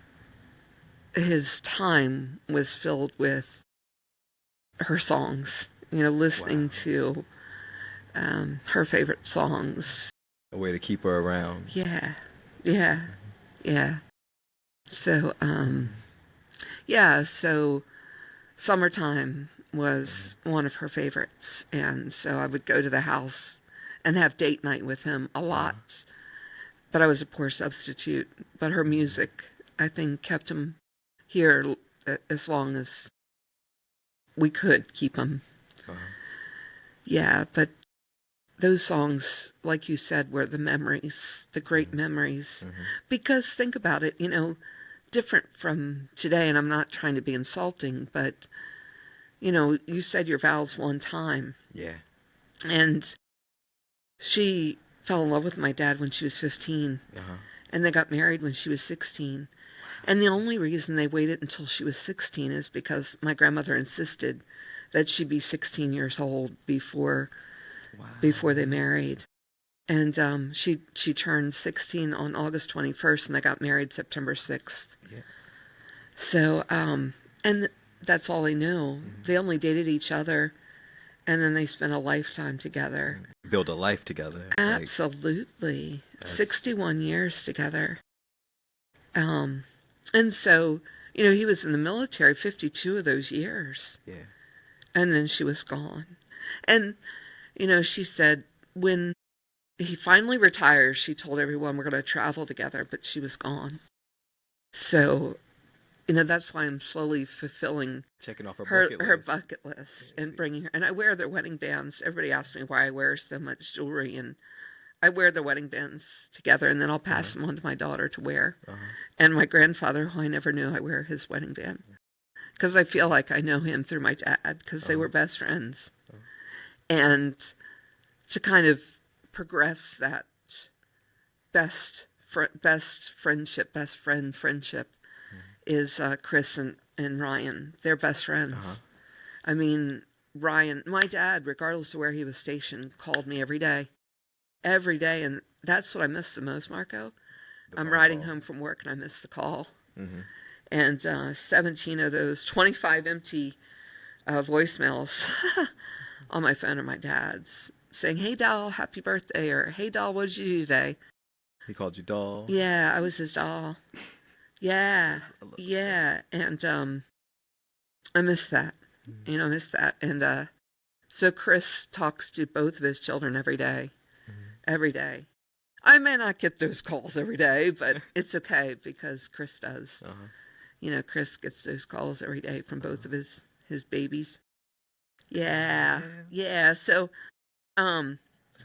his time was filled with her songs, you know, listening to her favorite songs. A way to keep her around. Yeah, yeah, yeah. So, yeah, so Summertime was one of her favorites. And so I would go to the house and have date night with him a lot. But I was a poor substitute. But her music, I think, kept him here as long as we could keep him. Yeah, but those songs, like you said, were the memories, the great memories. Because think about it, different from today, and I'm not trying to be insulting, but, you said your vows one time. Yeah. And she fell in love with my dad when she was 15. And they got married when she was 16. And the only reason they waited until she was 16 is because my grandmother insisted that she be 16 years old before they married. And she turned 16 on August 21st, and they got married September 6th. Yeah. So, and that's all they knew. They only dated each other, and then they spent a lifetime together. Build a life together. Absolutely. 61 years together. And so, he was in the military 52 of those years. Yeah. And then she was gone. And, she said when he finally retires, she told everyone we're going to travel together, but she was gone. So, that's why I'm slowly fulfilling checking off her bucket list and bringing her. And I wear their wedding bands. Everybody asks me why I wear so much jewelry, and I wear the wedding bands together, and then I'll pass them on to my daughter to wear. And my grandfather, who I never knew, I wear his wedding band because I feel like I know him through my dad because they were best friends. And to kind of progress that best friend friendship is Chris and Ryan. They're best friends. I mean, Ryan, my dad, regardless of where he was stationed, called me every day, and that's what I miss the most, Marco. I'm riding home from work and I miss the call. And 17 of those 25 empty voicemails on my phone are my dad's, saying, "Hey, doll, happy birthday," or "Hey, doll, what did you do today?" He called you doll? Yeah, I was his doll. Yeah, yeah, and I miss that. I miss that. And so Chris talks to both of his children every day. Every day. I may not get those calls every day, but it's okay because Chris does. Chris gets those calls every day from both of his babies. Yeah. So,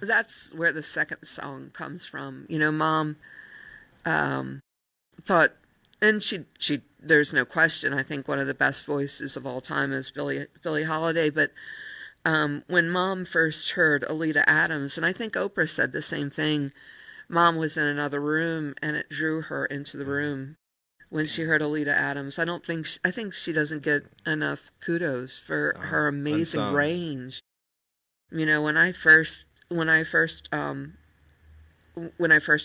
that's where the second song comes from. Mom, thought, and she, there's no question, I think one of the best voices of all time is Billie Holiday, but when Mom first heard Alita Adams, and I think Oprah said the same thing, Mom was in another room and it drew her into the room when she heard Alita Adams. I think she doesn't get enough kudos for her amazing unsung range. When I first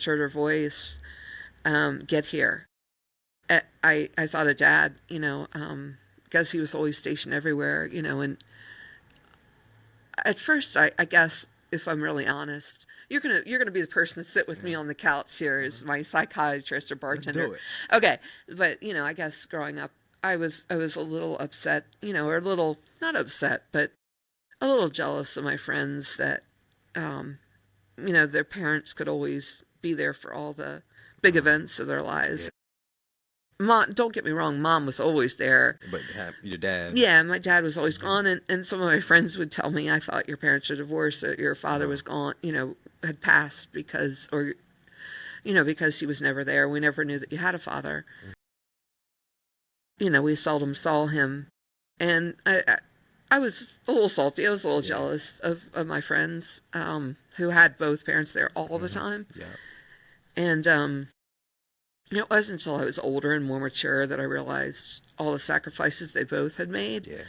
heard her voice, Get Here, I thought of Dad, because he was always stationed everywhere, and at first, I guess, if I'm really honest, you're gonna be the person to sit with me on the couch here as my psychiatrist or bartender. Let's do it. Okay, but I guess growing up, I was a little upset, or a little not upset, but a little jealous of my friends that, their parents could always be there for all the big events of their lives. Yeah. Mom, don't get me wrong, Mom was always there. But your dad? Yeah, my dad was always gone, and some of my friends would tell me, "I thought your parents were divorced, that your father was gone, had passed because he was never there. We never knew that you had a father." We seldom saw him, and I was a little salty. I was a little jealous of my friends who had both parents there all the time. Yeah. And it wasn't until I was older and more mature that I realized all the sacrifices they both had made. Yeah.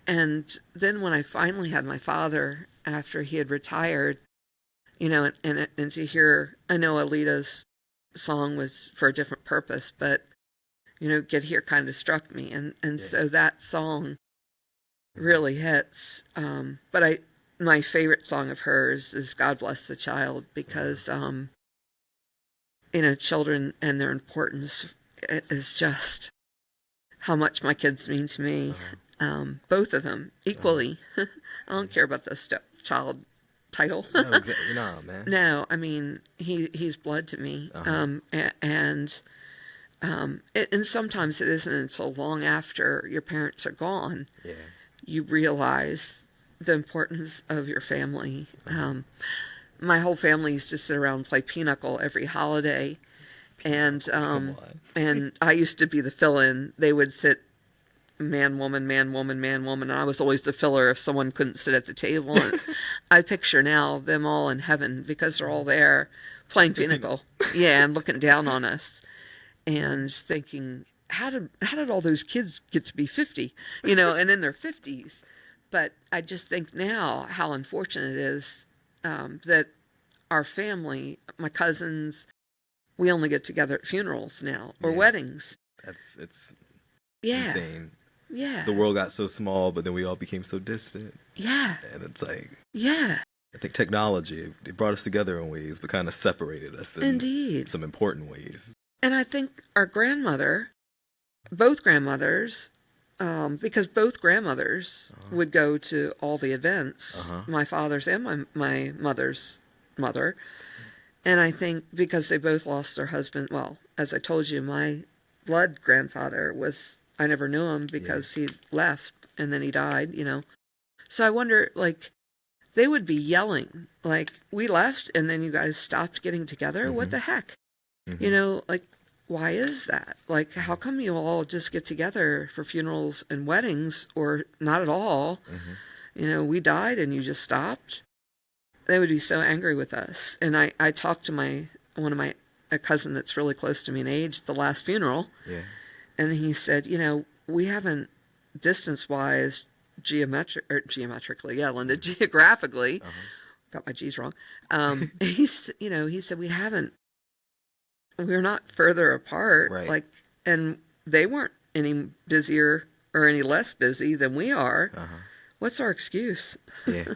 And then when I finally had my father after he had retired, and to hear, I know Alita's song was for a different purpose, but Get Here kind of struck me, and so that song really hits. But my favorite song of hers is God Bless the Child, because, children and their importance is just how much my kids mean to me. Both of them equally. I don't care about the stepchild title. No, exactly. No, man. No, I mean, he's blood to me. And sometimes it isn't until long after your parents are gone you realize the importance of your family. My whole family used to sit around and play pinochle every holiday, and and I used to be the fill-in. They would sit man, woman, man, woman, man, woman, and I was always the filler if someone couldn't sit at the table. And I picture now them all in heaven because they're all there playing pinochle, and looking down on us and thinking, how did all those kids get to be 50, and in their 50s? But I just think now how unfortunate it is that our family, my cousins, we only get together at funerals now or weddings. It's insane. Yeah. The world got so small, but then we all became so distant. Yeah. And it's like, yeah. I think technology, it brought us together in ways, but kind of separated us in some important ways. And I think our both grandmothers, because both grandmothers would go to all the events, my father's and my mother's mother. And I think because they both lost their husband, well, as I told you, my blood grandfather I never knew him because he left and then he died, So I wonder, they would be yelling, we left and then you guys stopped getting together? What the heck? Why is that? How come you all just get together for funerals and weddings or not at all? We died and you just stopped? They would be so angry with us. And I talked to a cousin that's really close to me in age at the last funeral. Yeah. And he said, we haven't distance-wise geographically, got my G's wrong. He said we're not further apart. Right. And they weren't any busier or any less busy than we are. What's our excuse? Yeah.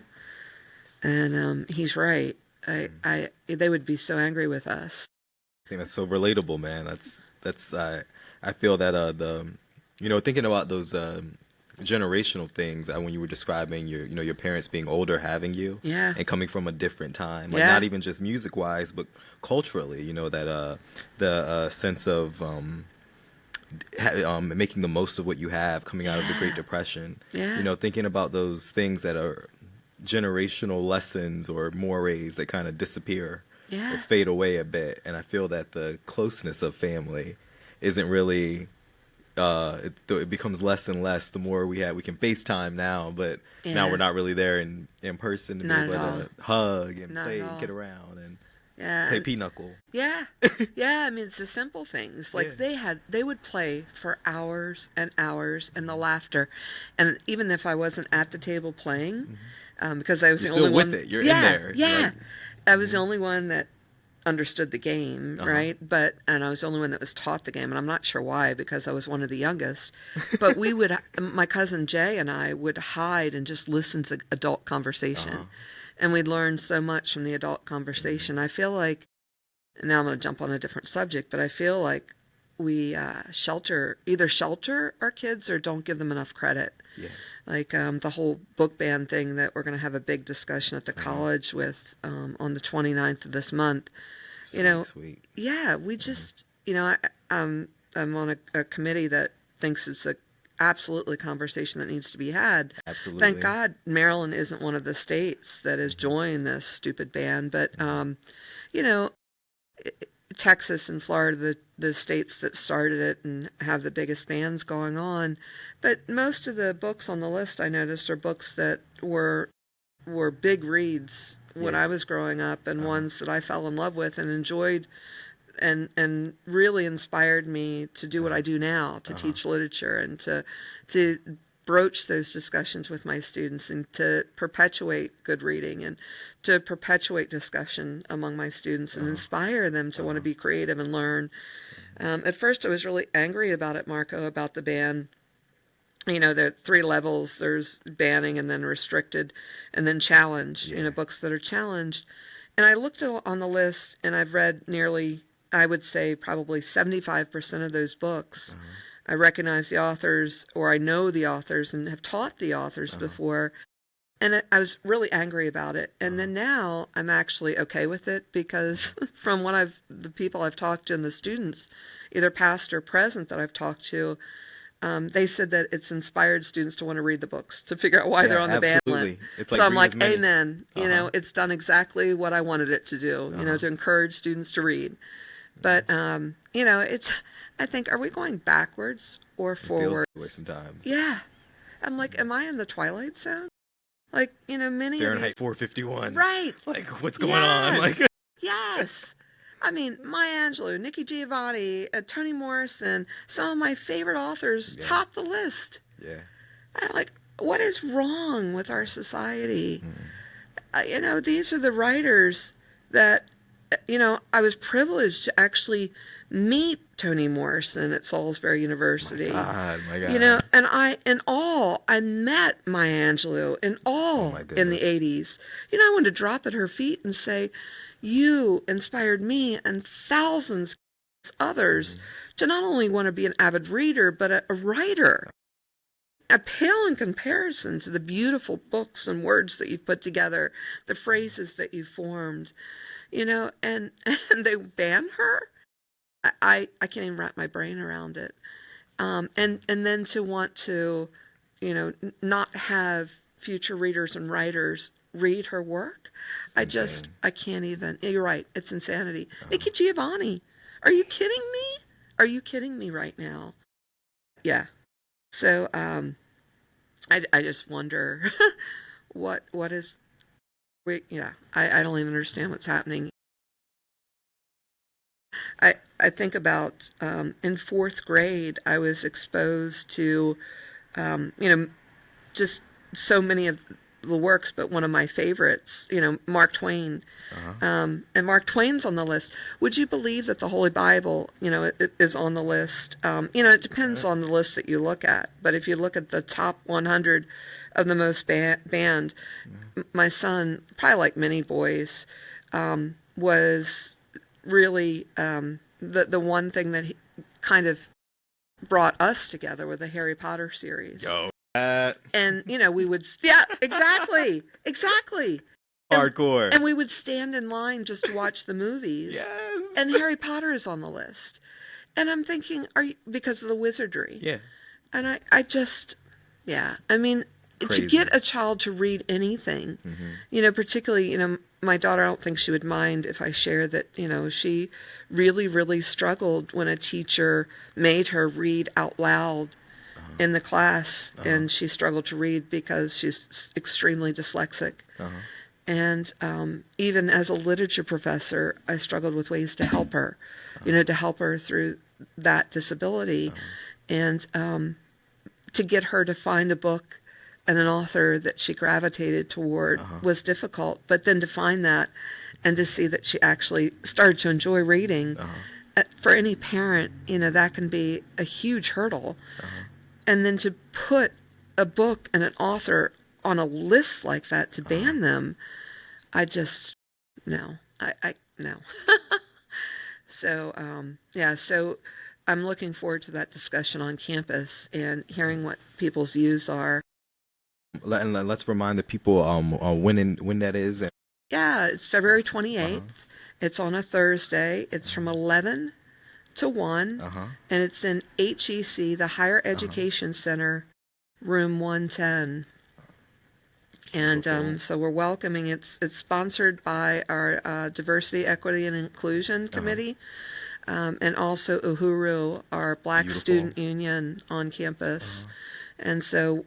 And he's right. They would be so angry with us. I think that's so relatable, man. That's I feel that thinking about those generational things when you were describing your parents being older, having you, and coming from a different time, not even just music wise, but culturally, that the sense of making the most of what you have coming out of the Great Depression. Thinking about those things that are generational lessons or mores that kind of disappear or fade away a bit. And I feel that the closeness of family isn't really it becomes less and less the more we can FaceTime now, but now we're not really there in person to be able to hug and play and get around and play pinochle. I mean, it's the simple things. They would play for hours and hours, and the laughter, and even if I wasn't at the table playing, because I was the only one. You're still with it. You're in there. Yeah. I was the only one that understood the game, right? And I was the only one that was taught the game, and I'm not sure why, because I was one of the youngest. But my cousin Jay and I would hide and just listen to adult conversation, and we'd learn so much from the adult conversation. I feel like, now I'm going to jump on a different subject, but I feel like we either shelter our kids or don't give them enough credit. The whole book ban thing that we're going to have a big discussion at the college with on the 29th of this month. Sweet. Yeah, we just, I'm on a committee that thinks it's a absolutely conversation that needs to be had. Absolutely. Thank God Maryland isn't one of the states that has joined this stupid ban, but, Texas and Florida, the states that started it and have the biggest bans going on. But most of the books on the list, I noticed, are books that were big reads when I was growing up, and ones that I fell in love with and enjoyed, and really inspired me to do what I do now, to teach literature and to broach those discussions with my students and to perpetuate good reading and to perpetuate discussion among my students and inspire them to want to be creative and learn. At first I was really angry about it, Marco, about the ban. the 3 levels. There's banning and then restricted and then challenge, books that are challenged. And I looked on the list, and I've read nearly, I would say probably 75% of those books. I recognize the authors, or I know the authors and have taught the authors before. And I was really angry about it. And then now I'm actually okay with it, because from the people I've talked to and the students, either past or present that I've talked to, they said that it's inspired students to want to read the books, to figure out why they're on the ban list. It's so I'm like, amen. It's done exactly what I wanted it to do, to encourage students to read. But, I think, are we going backwards or forward? It feels sometimes. Yeah. I'm like, am I in the Twilight Zone? Like, many Fahrenheit 451. Right. Like, what's going on? Like, yes. I mean, Maya Angelou, Nikki Giovanni, Toni Morrison, some of my favorite authors top the list. Yeah. I'm like, what is wrong with our society? These are the writers that, I was privileged to actually meet Toni Morrison at Salisbury University. My God. And I met Maya Angelou in the 80s. I wanted to drop at her feet and say, you inspired me and thousands of others to not only want to be an avid reader, but a writer. A pale in comparison to the beautiful books and words that you've put together, the phrases that you've formed, and they ban her. I can't even wrap my brain around it. And then to want to, not have future readers and writers read her work. I can't even. You're right. It's insanity. Nikki Giovanni, are you kidding me? Are you kidding me right now? Yeah. So, I just wonder what is, I don't even understand what's happening. I think about, in 4th grade, I was exposed to, just so many of the works, but one of my favorites, Mark Twain. And Mark Twain's on the list. Would you believe that the Holy Bible, it is on the list? It depends on the list that you look at. But if you look at the top 100 of the most banned, my son, probably like many boys, was really the one thing that kind of brought us together with the Harry Potter series. And, we would, exactly. Hardcore. And we would stand in line just to watch the movies. Yes. And Harry Potter is on the list. And I'm thinking, because of the wizardry. Yeah. And I just, I mean, Crazy. To get a child to read anything, particularly, my daughter, I don't think she would mind if I share that, she really, really struggled when a teacher made her read out loud in the class, and she struggled to read because she's extremely dyslexic. And even as a literature professor, I struggled with ways to help her, to help her through that disability, and to get her to find a book and an author that she gravitated toward was difficult. But then to find that and to see that she actually started to enjoy reading, for any parent, that can be a huge hurdle. And then to put a book and an author on a list like that, to ban them, I just, no. No. So, so I'm looking forward to that discussion on campus and hearing what people's views are. And let's remind the people when that is. Yeah, it's February 28th. It's on a Thursday. It's from 11 to 1, and it's in HEC, the Higher Education Center, room 110. And so we're welcoming. It's sponsored by our Diversity, Equity, and Inclusion Committee, and also Uhuru, our Black Student Union on campus. And so,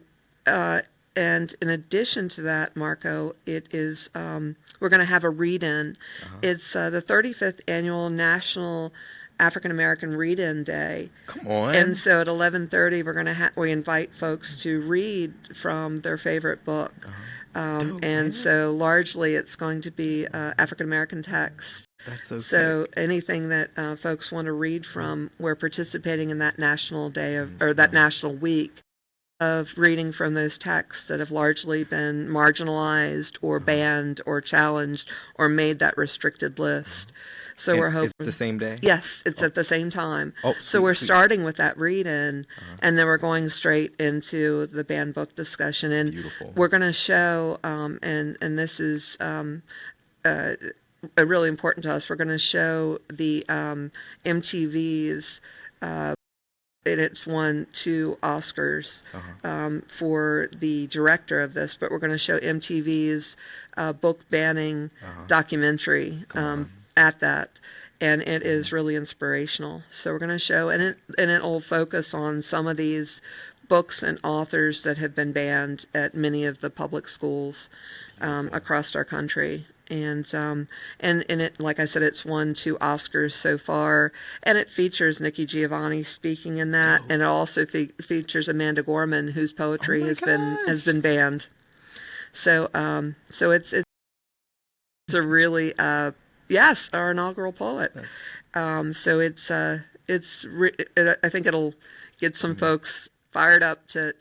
and in addition to that, Marco, it is we're going to have a read-in. It's the 35th annual National African American Read-In Day. Come on. And so at 11:30, we're going to we invite folks to read from their favorite book. And so largely it's going to be African American text. That's so So sick. anything that folks want to read from, we're participating in that national day of, or that national week of reading from those texts that have largely been marginalized or banned or challenged or made that restricted list. So And we're hoping it's the same day? Yes, it's at the same time. Oh, So sweet, we're sweet. starting with that read-in, and then we're going straight into the banned book discussion. And Beautiful. we're going to show, and this is really important to us. We're going to show the MTV's. And it's won 2 Oscars for the director of this, but we're going to show MTV's book banning documentary at that, and it is really inspirational. So we're going to show, and it'll focus on some of these books and authors that have been banned at many of the public schools across our country. And it, like I said, it's won 2 Oscars so far, and it features Nikki Giovanni speaking in that, and it also features Amanda Gorman, whose poetry has been banned. So it's a really yes, our inaugural poet. So I think it'll get some folks fired up to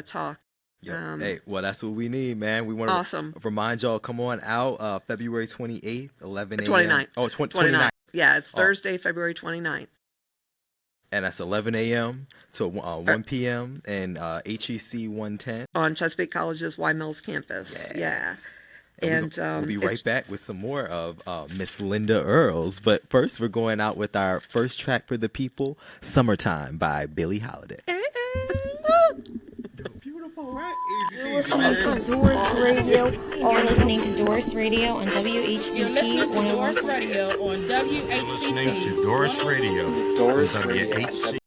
talk. Yep. Hey, well, that's what we need, man. We want to Awesome. remind y'all, come on out, February 28th, 11 a.m. 29th. Oh, 29th. Yeah, it's Thursday, February 29th. And that's 11 a.m. to 1 p.m. and HEC 110. On Chesapeake College's Y Mills campus. Yes. Yeah. And we'll be right back with some more of Miss Linda Earls. But first, we're going out with our first track for the people, Summertime by Billie Holiday. Beautiful, right? You're listening to DORiS Radio. You're listening to DORiS Radio on WHCP. You're listening to DORiS Radio on WHCP. Listening to DORiS Radio on WHCP.